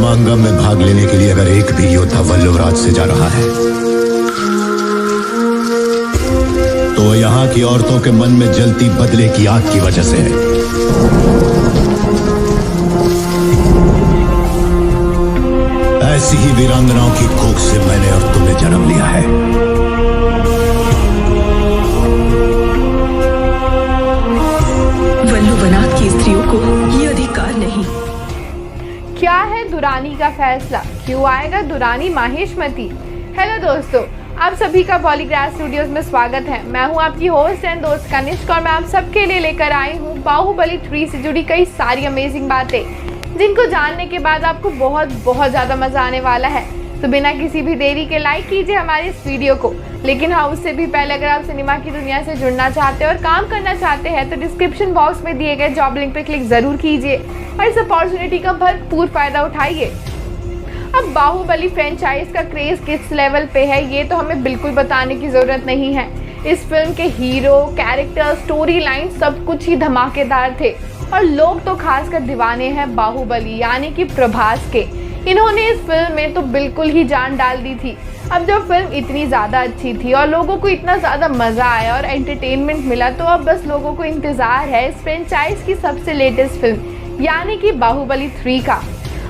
समागम में भाग लेने के लिए अगर एक भी योद्धा वल्लभराज से जा रहा है तो यहाँ की औरतों के मन में जलती बदले की आग की वजह से है। ऐसी ही वीरांगनाओं की कोख से मैंने और तुमने जन्म लिया है। वल्लभनाथ की स्त्रियों को ये अधिकार नहीं। क्या है दुरानी का फैसला, क्यों आएगा दुरानी माहेशमती। हेलो दोस्तों, आप सभी का पॉलीग्राफ स्टूडियोज में स्वागत है। मैं हूं आपकी होस्ट एंड दोस्त कनिष्क और मैं आप सबके लिए लेकर आई हूं बाहुबली 3 से जुड़ी कई सारी अमेजिंग बातें, जिनको जानने के बाद आपको बहुत ज़्यादा मज़ा आने वाला है। तो बिना किसी भी देरी के लाइक कीजिए हमारे इस वीडियो को। लेकिन हाँ, उससे भी पहले अगर आप सिनेमा की दुनिया से जुड़ना चाहते हैं और काम करना चाहते हैं तो डिस्क्रिप्शन बॉक्स में दिए गए जॉब लिंक पर क्लिक ज़रूर कीजिए और इस अपॉर्चुनिटी का भरपूर फ़ायदा उठाइए। अब बाहुबली फ्रेंचाइज का क्रेज किस लेवल पे है ये तो हमें बिल्कुल बताने की ज़रूरत नहीं है। इस फिल्म के हीरो, कैरेक्टर, स्टोरी लाइन सब कुछ ही धमाकेदार थे और लोग तो खासकर दीवाने हैं बाहुबली यानी कि प्रभास के। इन्होंने इस फिल्म में तो बिल्कुल ही जान डाल दी थी। अब जब फिल्म इतनी ज़्यादा अच्छी थी और लोगों को इतना ज़्यादा मज़ा आया और एंटरटेनमेंट मिला तो अब बस लोगों को इंतज़ार है इस फ्रेंचाइज की सबसे लेटेस्ट फिल्म यानी कि बाहुबली 3 का।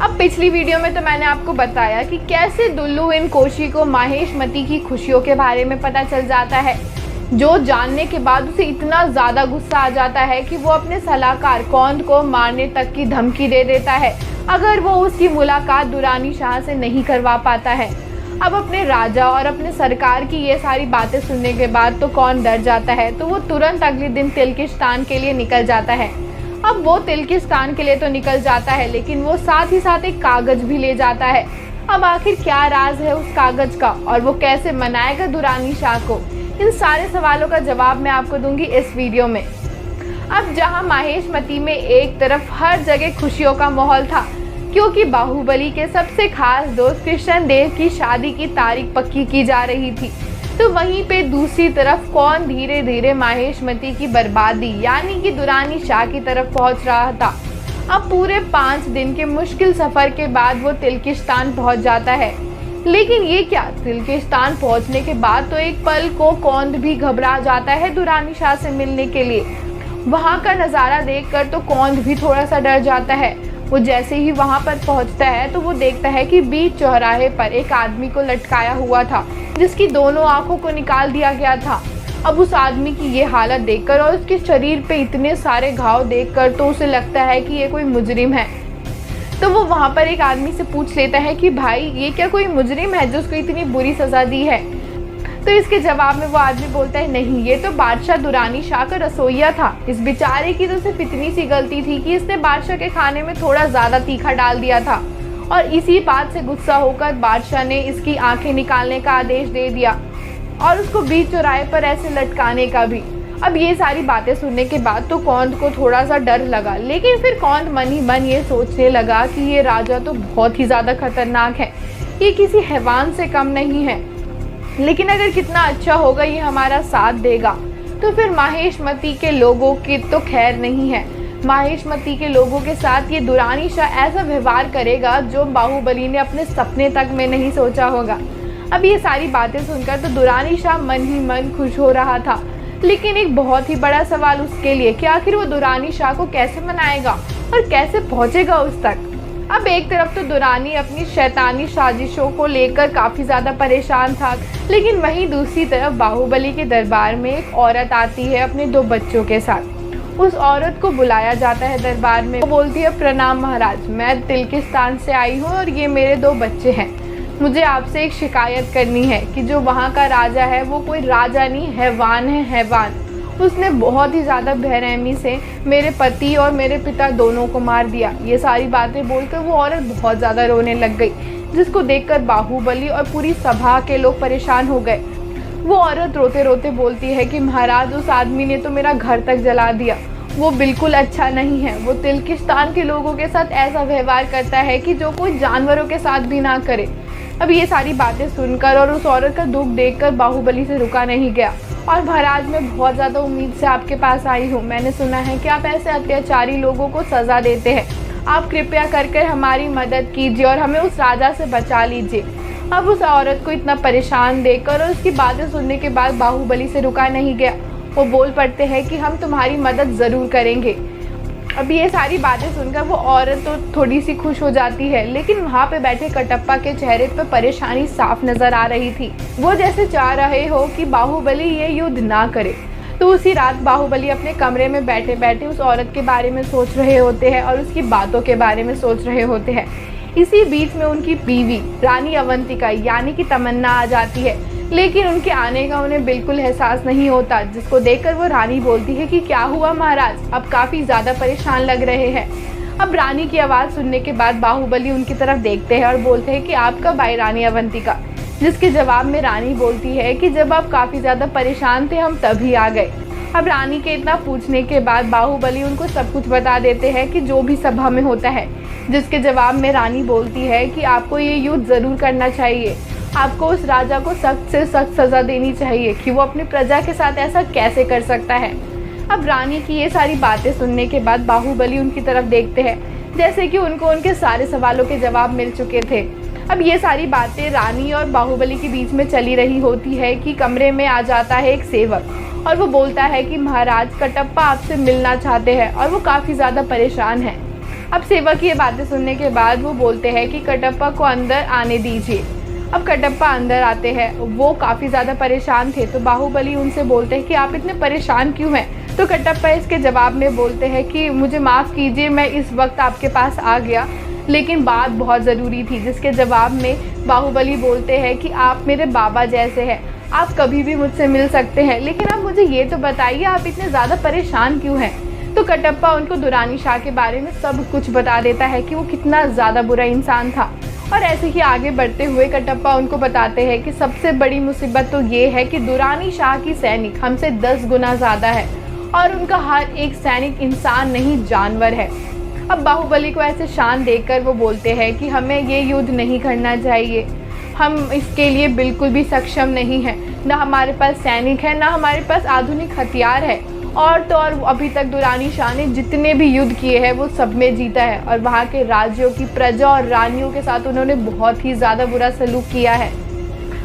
अब पिछली वीडियो में तो मैंने आपको बताया कि कैसे दुल्लू इन कोशी को माहेशमती की खुशियों के बारे में पता चल जाता है, जो जानने के बाद उसे इतना ज़्यादा गुस्सा आ जाता है कि वो अपने सलाहकार कौंद को मारने तक की धमकी दे देता है अगर वो उसकी मुलाकात दुरानी शाह से नहीं करवा पाता है। अब अपने राजा और अपने सरकार की ये सारी बातें सुनने के बाद तो कौन डर जाता है, तो वो तुरंत अगले दिन तिल्किस्तान के लिए निकल जाता है। अब वो तिल्किस्तान के लिए तो निकल जाता है लेकिन वो साथ ही साथ एक कागज़ भी ले जाता है। अब आखिर क्या राज है उस कागज़ का और वो कैसे मनाएगा दुरानी शाह को, इन सारे सवालों का जवाब मैं आपको दूंगी इस वीडियो में। अब जहां माहेशमती में एक तरफ हर जगह खुशियों का माहौल था क्योंकि बाहुबली के सबसे खास दोस्त कृष्ण देव की शादी की तारीख पक्की की जा रही थी, तो वहीं पे दूसरी तरफ कौन धीरे धीरे माहेशमती की बर्बादी यानी कि दुरानी शाह की तरफ पहुंच रहा था। अब पूरे 5 दिन के मुश्किल सफ़र के बाद वो तिल्किस्तान पहुंच जाता है। लेकिन ये क्या, तिल्किस्तान पहुंचने के बाद तो एक पल को कौंद भी घबरा जाता है दुरानी शाह से मिलने के लिए। वहां का नज़ारा देखकर तो कौंद भी थोड़ा सा डर जाता है। वो जैसे ही वहां पर पहुंचता है तो वो देखता है कि बीच चौराहे पर एक आदमी को लटकाया हुआ था जिसकी दोनों आंखों को निकाल दिया गया था। अब उस आदमी की ये हालत देखकर और उसके शरीर पे इतने सारे घाव देखकर तो उसे लगता है कि ये कोई मुजरिम है। तो वो वहाँ पर एक आदमी से पूछ लेता है कि भाई ये क्या कोई मुजरिम है जो उसको इतनी बुरी सज़ा दी है। तो इसके जवाब में वो आदमी बोलता है नहीं, ये तो बादशाह दुरानी शाह का रसोइया था। इस बेचारे की तो सिर्फ इतनी सी गलती थी कि इसने बादशाह के खाने में थोड़ा ज़्यादा तीखा डाल दिया था और इसी बात से गुस्सा होकर बादशाह ने इसकी आंखें निकालने का आदेश दे दिया और उसको बीच चौराहे पर ऐसे लटकाने का भी। अब ये सारी बातें सुनने के बाद तो कौंद को थोड़ा सा डर लगा, लेकिन फिर कौंद मन ही मन ये सोचने लगा कि ये राजा तो बहुत ही ज़्यादा खतरनाक है, ये किसी हैवान से कम नहीं है। लेकिन अगर कितना अच्छा होगा ये हमारा साथ देगा तो फिर माहेशमती के लोगों की तो खैर नहीं है। माहेशमती के लोगों के साथ ये दुरानी शाह ऐसा व्यवहार करेगा जो बाहुबली ने अपने सपने तक में नहीं सोचा होगा। अब ये सारी बातें सुनकर तो दुरानी शाह मन ही मन खुश हो रहा था, लेकिन एक बहुत ही बड़ा सवाल उसके लिए कि आखिर वो दुरानी शाह को कैसे मनाएगा और कैसे पहुंचेगा उस तक। अब एक तरफ तो दुरानी अपनी शैतानी साजिशों को लेकर काफ़ी ज़्यादा परेशान था, लेकिन वहीं दूसरी तरफ बाहुबली के दरबार में एक औरत आती है अपने 2 बच्चों के साथ। उस औरत को बुलाया जाता है दरबार में। वो बोलती है प्रणाम महाराज, मैं तिल्किस्तान से आई हूँ और ये मेरे 2 बच्चे हैं। मुझे आपसे एक शिकायत करनी है कि जो वहाँ का राजा है वो कोई राजा नहीं, हैवान है, हैवान। उसने बहुत ही ज़्यादा बेरहमी से मेरे पति और मेरे पिता दोनों को मार दिया। ये सारी बातें बोलकर वो औरत बहुत ज़्यादा रोने लग गई, जिसको देखकर बाहुबली और पूरी सभा के लोग परेशान हो गए। वो औरत रोते रोते बोलती है कि महाराज उस आदमी ने तो मेरा घर तक जला दिया, वो बिल्कुल अच्छा नहीं है। वो तिल्किस्तान के लोगों के साथ ऐसा व्यवहार करता है कि जो कोई जानवरों के साथ भी ना करे। अब ये सारी बातें सुनकर और उस औरत का दुख देखकर बाहुबली से रुका नहीं गया और महाराज मैं बहुत ज़्यादा उम्मीद से आपके पास आई हूँ। मैंने सुना है कि आप ऐसे अत्याचारी लोगों को सज़ा देते हैं। आप कृपया कर हमारी मदद कीजिए और हमें उस राजा से बचा लीजिए। अब उस औरत को इतना परेशान देखकर और उसकी बातें सुनने के बाद बाहुबली से रुका नहीं गया। वो बोल पड़ते हैं कि हम तुम्हारी मदद ज़रूर करेंगे। अब ये सारी बातें सुनकर वो औरत तो थोड़ी सी खुश हो जाती है, लेकिन वहाँ पे बैठे कटप्पा के चेहरे पे परेशानी साफ नज़र आ रही थी। वो जैसे चाह रहे हो कि बाहुबली ये युद्ध ना करे। तो उसी रात बाहुबली अपने कमरे में बैठे बैठे उस औरत के बारे में सोच रहे होते हैं और उसकी बातों के बारे में सोच रहे होते हैं। इसी बीच में उनकी बीवी रानी अवंतिका यानी कि तमन्ना आ जाती है, लेकिन उनके आने का उन्हें बिल्कुल एहसास नहीं होता, जिसको देखकर वो रानी बोलती है कि क्या हुआ महाराज, अब काफ़ी ज़्यादा परेशान लग रहे हैं। अब रानी की आवाज़ सुनने के बाद बाहुबली उनकी तरफ देखते हैं और बोलते हैं कि आप कब आई रानी अवंतिका, जिसके जवाब में रानी बोलती है कि जब आप काफ़ी ज़्यादा परेशान थे हम तभी आ गए। अब रानी के इतना पूछने के बाद बाहुबली उनको सब कुछ बता देते हैं कि जो भी सभा में होता है, जिसके जवाब में रानी बोलती है कि आपको ये युद्ध ज़रूर करना चाहिए, आपको उस राजा को सख्त से सख्त सज़ा देनी चाहिए कि वो अपनी प्रजा के साथ ऐसा कैसे कर सकता है। अब रानी की ये सारी बातें सुनने के बाद बाहुबली उनकी तरफ देखते हैं जैसे कि उनको उनके सारे सवालों के जवाब मिल चुके थे। अब ये सारी बातें रानी और बाहुबली के बीच में चली रही होती है कि कमरे में आ जाता है एक सेवक और वो बोलता है कि महाराज कटप्पा आपसे मिलना चाहते हैं और वो काफ़ी ज़्यादा परेशान है। अब सेवक ये बातें सुनने के बाद वो बोलते हैं कि कटप्पा को अंदर आने दीजिए। अब कटप्पा अंदर आते हैं, वो काफ़ी ज़्यादा परेशान थे। तो बाहुबली उनसे बोलते हैं कि आप इतने परेशान क्यों हैं। तो कटप्पा इसके जवाब में बोलते हैं कि मुझे माफ़ कीजिए, मैं इस वक्त आपके पास आ गया, लेकिन बात बहुत ज़रूरी थी। जिसके जवाब में बाहुबली बोलते हैं कि आप मेरे बाबा जैसे हैं, आप कभी भी मुझसे मिल सकते हैं, लेकिन आप मुझे ये तो बताइए आप इतने ज़्यादा परेशान क्यों हैं। तो कटप्पा उनको दुरानी शाह के बारे में सब कुछ बता देता है कि वो कितना ज़्यादा बुरा इंसान था। और ऐसे ही आगे बढ़ते हुए कटप्पा उनको बताते हैं कि सबसे बड़ी मुसीबत तो ये है कि दुरानी शाह की सैनिक हमसे 10 गुना ज़्यादा है और उनका हर एक सैनिक इंसान नहीं जानवर है। अब बाहुबली को ऐसे शान देखकर वो बोलते हैं कि हमें ये युद्ध नहीं करना चाहिए, हम इसके लिए बिल्कुल भी सक्षम नहीं हैं, ना हमारे पास सैनिक है, ना हमारे पास आधुनिक हथियार है। और तो और अभी तक दुरानी शाह ने जितने भी युद्ध किए हैं वो सब में जीता है और वहाँ के राज्यों की प्रजा और रानियों के साथ उन्होंने बहुत ही ज़्यादा बुरा सलूक किया है।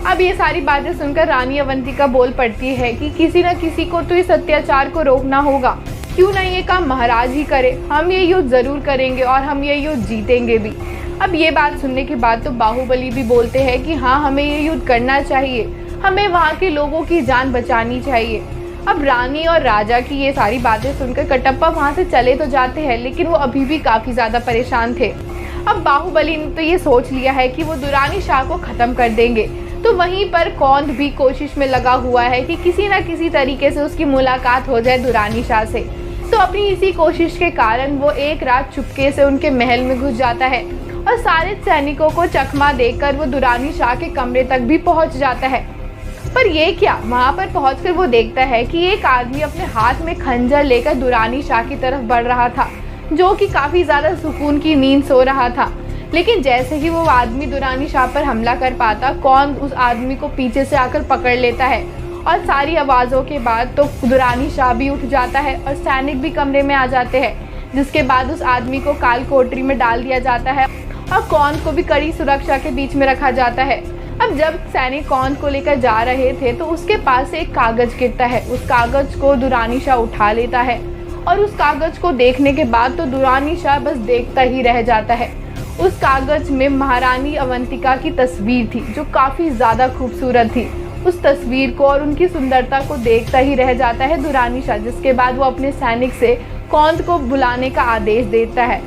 अब ये सारी बातें सुनकर रानी अवंतिका बोल पड़ती है कि किसी न किसी को तो इस अत्याचार को रोकना होगा, क्यों ना ये काम महाराज ही करे, हम ये युद्ध ज़रूर करेंगे और हम ये युद्ध जीतेंगे भी। अब ये बात सुनने के बाद तो बाहुबली भी बोलते हैं कि हाँ हमें ये युद्ध करना चाहिए, हमें वहाँ के लोगों की जान बचानी चाहिए। अब रानी और राजा की ये सारी बातें सुनकर कटप्पा वहाँ से चले तो जाते हैं, लेकिन वो अभी भी काफ़ी ज़्यादा परेशान थे। अब बाहुबली ने तो ये सोच लिया है कि वो दुरानी शाह को ख़त्म कर देंगे। तो वहीं पर कौंध भी कोशिश में लगा हुआ है कि किसी न किसी तरीके से उसकी मुलाकात हो जाए दुरानी शाह से। तो अपनी इसी कोशिश के कारण वो एक रात चुपके से उनके महल में घुस जाता है और सारे सैनिकों को चकमा देकर वो दुरानी शाह के कमरे तक भी पहुँच जाता है। पर ये क्या, वहाँ पर पहुंचकर वो देखता है कि एक आदमी अपने हाथ में खंजर लेकर दुरानी शाह की तरफ बढ़ रहा था, जो कि काफ़ी ज़्यादा सुकून की नींद सो रहा था। लेकिन जैसे ही वो आदमी दुरानी शाह पर हमला कर पाता, कौन उस आदमी को पीछे से आकर पकड़ लेता है और सारी आवाज़ों के बाद तो दुरानी शाह भी उठ जाता है और सैनिक भी कमरे में आ जाते हैं। जिसके बाद उस आदमी को काल कोठरी में डाल दिया जाता है और कौन को भी कड़ी सुरक्षा के बीच में रखा जाता है। अब जब सैनिक कौन को लेकर जा रहे थे तो उसके पास से एक कागज गिरता है। उस कागज को दुरानी शाह उठा लेता है और उस कागज को देखने के बाद तो दुरानी शाह बस देखता ही रह जाता है। उस कागज में महारानी अवंतिका की तस्वीर थी, जो काफ़ी ज़्यादा खूबसूरत थी। उस तस्वीर को और उनकी सुंदरता को देखता ही रह जाता है दुरानी शाह, जिसके बाद वो अपने सैनिक से कौंध को बुलाने का आदेश देता है।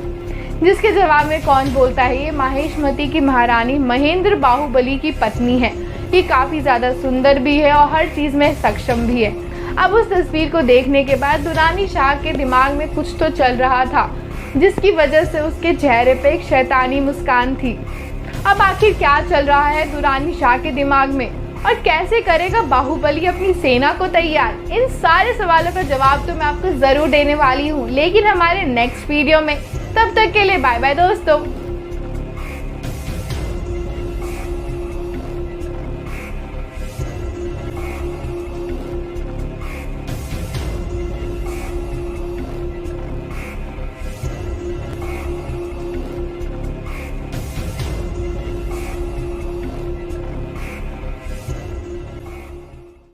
जिसके जवाब में कौन बोलता है ये माहेशमती की महारानी महेंद्र बाहुबली की पत्नी है, ये काफ़ी ज़्यादा सुंदर भी है और हर चीज़ में सक्षम भी है। अब उस तस्वीर को देखने के बाद दुरानी शाह के दिमाग में कुछ तो चल रहा था, जिसकी वजह से उसके चेहरे पे एक शैतानी मुस्कान थी। अब आखिर क्या चल रहा है दुरानी शाह के दिमाग में और कैसे करेगा बाहुबली अपनी सेना को तैयार, इन सारे सवालों का जवाब तो मैं आपको ज़रूर देने वाली हूँ, लेकिन हमारे नेक्स्ट वीडियो में। तब तक के लिए बाय बाय दोस्तों।